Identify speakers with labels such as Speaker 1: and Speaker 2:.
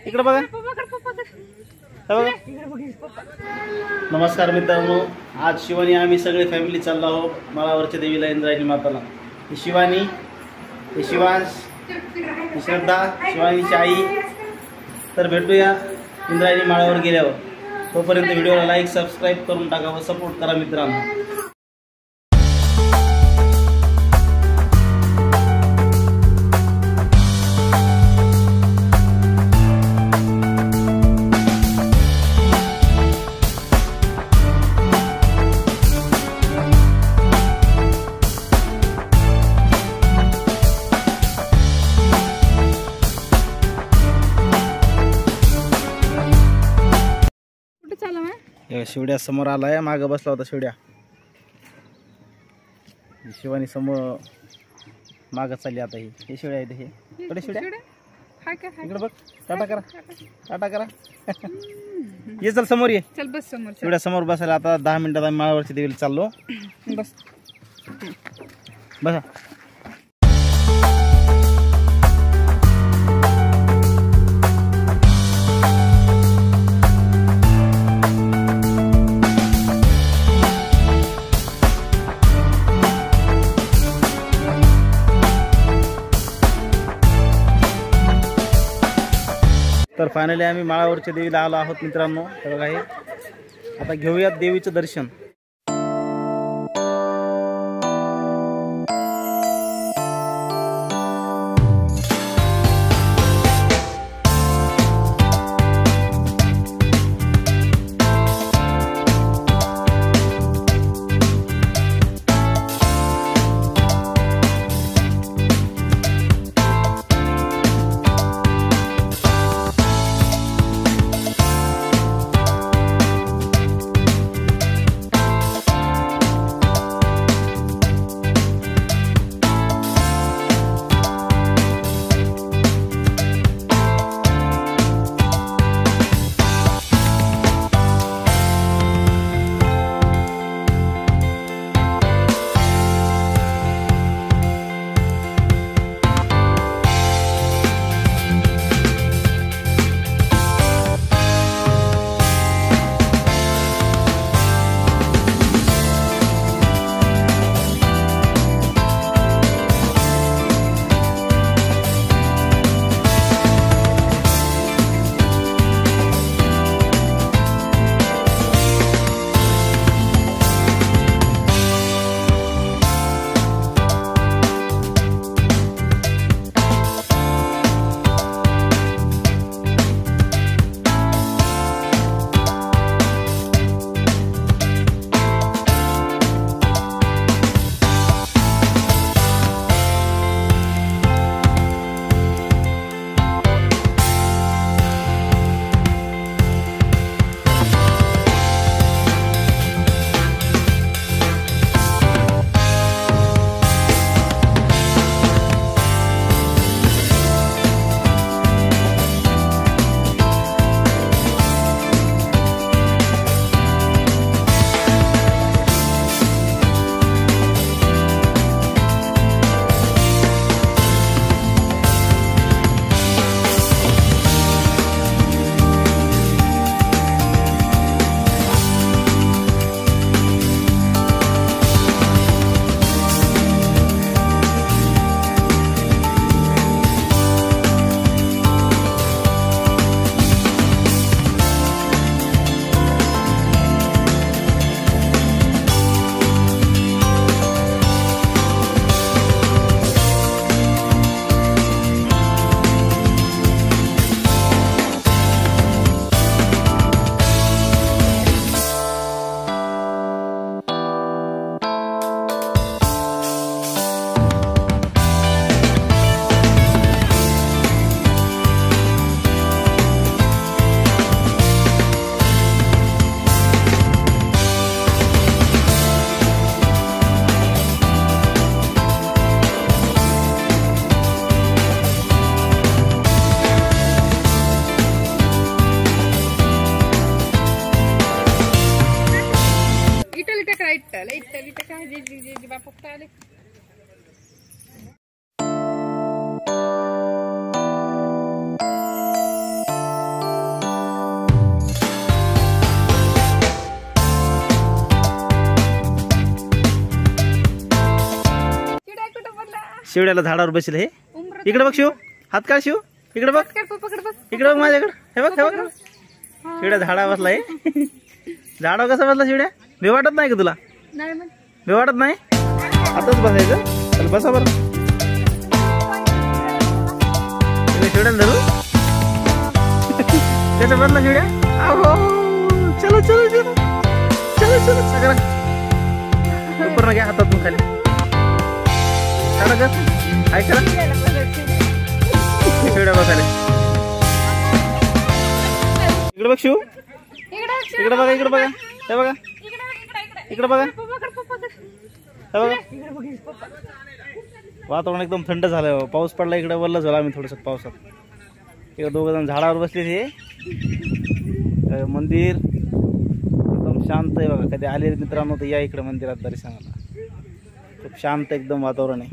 Speaker 1: इकडे बघा. नमस्कार मित्रांनो, आज शिवानी आम्ही सगळे फॅमिली चाललो आहोत माळावरच्या देवीला, इंद्रायणी माताला. ही शिवानी, हे शिवांश, ही श्रद्धा, शिवानीची आई. तर भेटूया इंद्रायणी माळावर गेल्यावर. तोपर्यंत व्हिडिओला लाईक सबस्क्राईब करून टाका व सपोर्ट करा मित्रांनो. शिवड्या समोर आलाय, मागे बसला होता शिवड्या. शिवानी समोर माग चालली आता. ही शिवड्या आहे. हे कडे शिवड्या इकडे बघ. टाटा करा, टाटा करा. ये चल समोर ये.
Speaker 2: चल बस समोर.
Speaker 1: शिवड्या समोर बसायला. आता 10 मिनिटात आम्ही माळावरच्या देवीला चाललो.
Speaker 2: बस
Speaker 1: बसा. तर फायनली आम्ही माळावरच्या देवीला आलो आहोत मित्रांनो. तर बघा, हे आता घेऊयात देवीचं दर्शन. शिवड्याला झाडावर बसेल हे. इकडे बघ शिव, हात काढ शिव, इकडे बघ, इकडे बघ माझ्याकडे, हे बघ, हे बघ. शिवड्या झाडावर बसला हे. झाडावर कसा बसला शिवड्या? भे वाटत नाही का तुला? भे वाटत नाही? आताच बसायचं. चल बसा बरं. शिवड्याला धरू. कसं बसला शिवड्या? चलो चलो चलो चलो चलो सगळं पूर्ण घ्या हातातून खाली. चला कर, काय करा शिवड्या बसायला. इकडे बघ शिव, इकडे बघा, इकडे बघा, हे बघा, इकडे बघा, हे बघा. वातावरण एकदम थंड झालं. पाऊस पडला इकडे, वल्ल झालं आम्ही थोडंसं पावसात. इकडे दोघ जण झाडावर बसले. हे मंदिर एकदम शांत आहे बघा. कधी आले मित्रांनो तर या इकडे मंदिरात दर्शनाला. खूप शांत एकदम वातावरण आहे.